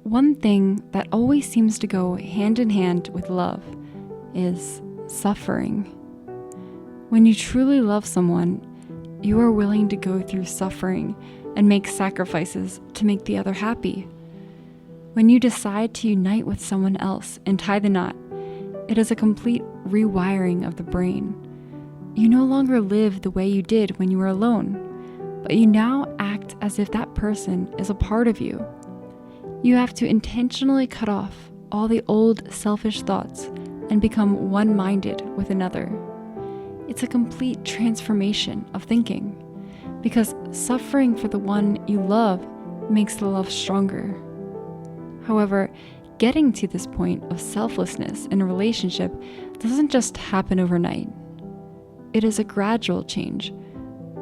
one thing that always seems to go hand in hand with love is suffering. When you truly love someone, you are willing to go through suffering and make sacrifices to make the other happy. When you decide to unite with someone else and tie the knot, it is a complete rewiring of the brain. You no longer live the way you did when you were alone, but you now act as if that person is a part of you. You have to intentionally cut off all the old selfish thoughts and become one-minded with another. It's a complete transformation of thinking, because suffering for the one you love makes the love stronger. However, getting to this point of selflessness in a relationship doesn't just happen overnight. It is a gradual change,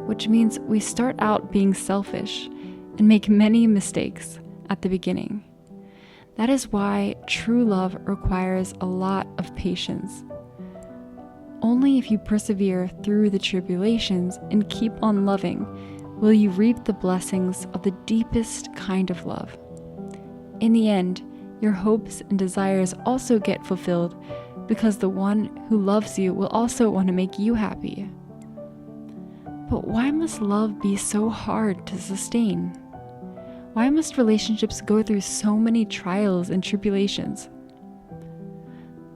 which means we start out being selfish and make many mistakes at the beginning. That is why true love requires a lot of patience. Only if you persevere through the tribulations and keep on loving will you reap the blessings of the deepest kind of love. In the end, your hopes and desires also get fulfilled because the one who loves you will also want to make you happy. But why must love be so hard to sustain? Why must relationships go through so many trials and tribulations?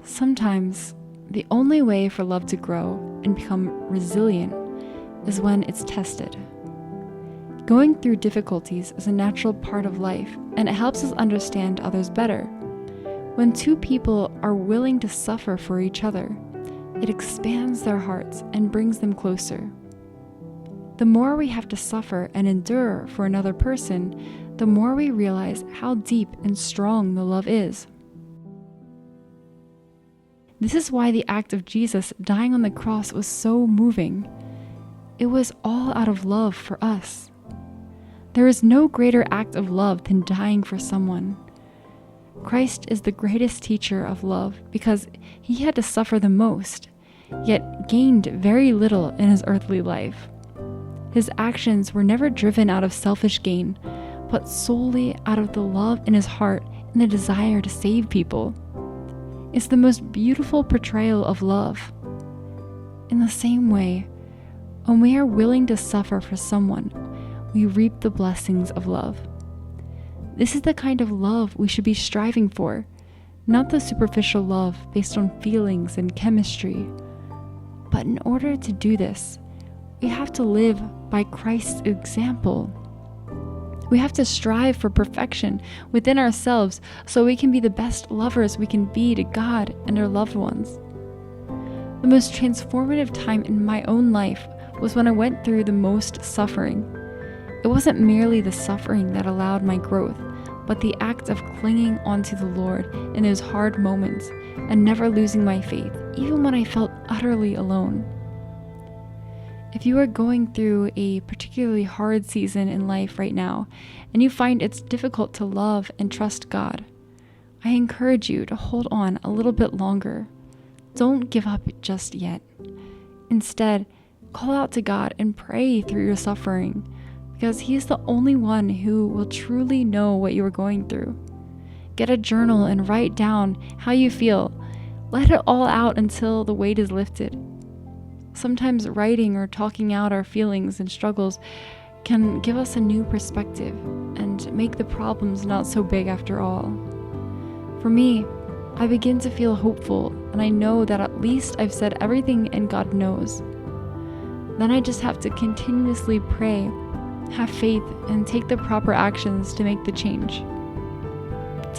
Sometimes, the only way for love to grow and become resilient is when it's tested. Going through difficulties is a natural part of life, and it helps us understand others better. When two people are willing to suffer for each other, it expands their hearts and brings them closer. The more we have to suffer and endure for another person, the more we realize how deep and strong the love is. This is why the act of Jesus dying on the cross was so moving. It was all out of love for us. There is no greater act of love than dying for someone. Christ is the greatest teacher of love because he had to suffer the most, yet gained very little in his earthly life. His actions were never driven out of selfish gain, but solely out of the love in his heart and the desire to save people. It's the most beautiful portrayal of love. In the same way, when we are willing to suffer for someone, we reap the blessings of love. This is the kind of love we should be striving for, not the superficial love based on feelings and chemistry. But in order to do this, we have to live by Christ's example. We have to strive for perfection within ourselves so we can be the best lovers we can be to God and our loved ones. The most transformative time in my own life was when I went through the most suffering. It wasn't merely the suffering that allowed my growth, but the act of clinging onto the Lord in those hard moments and never losing my faith, even when I felt utterly alone. If you are going through a particularly hard season in life right now, and you find it's difficult to love and trust God, I encourage you to hold on a little bit longer. Don't give up just yet. Instead, call out to God and pray through your suffering, because He is the only one who will truly know what you are going through. Get a journal and write down how you feel. Let it all out until the weight is lifted. Sometimes writing or talking out our feelings and struggles can give us a new perspective and make the problems not so big after all. For me, I begin to feel hopeful, and I know that at least I've said everything and God knows. Then I just have to continuously pray, have faith, and take the proper actions to make the change.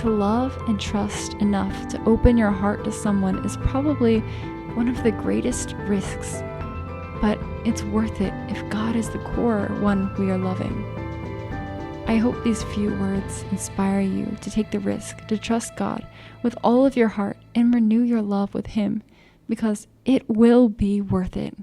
To love and trust enough to open your heart to someone is probably one of the greatest risks, but it's worth it if God is the core one we are loving. I hope these few words inspire you to take the risk to trust God with all of your heart and renew your love with Him, because it will be worth it.